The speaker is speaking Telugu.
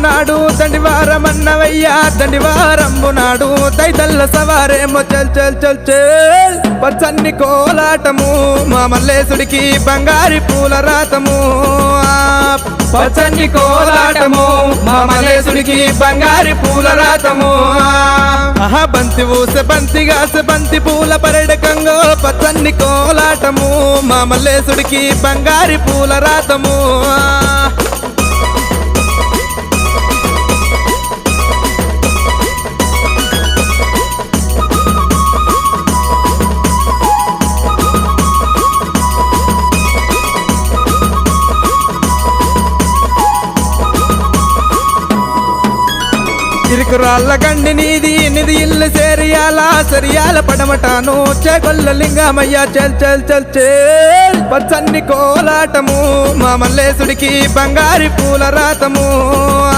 నాడు దండివారమన్నవయ్యా దండివారంబు నాడు దైతల్ల సవారేమో చల్ చల్ చల్ చల్ పచ్చన్ని కోలాటము మా మల్లేశుడికి బంగారి పూల రాతము పచ్చన్ని కోలాటము మా మల్లేశుడికి బంగారి పూల రాతము ఆహా బంతి ఊసె బంతిగాసె బంతి పూల పరడకంగో పచ్చన్ని కోలాటము మా మల్లేశుడికి బంగారి పూల రాతము చిరుకురాళ్ళ గండి నీది నిధి ఇల్లు సేరియాల సరియాల పడమటాను చేకొల్ల లింగమయ్య చల్ చల్ చల్ చల్ పచ్చన్ని కోలాటము మా మల్లేశుడికి బంగారి పూల రాతము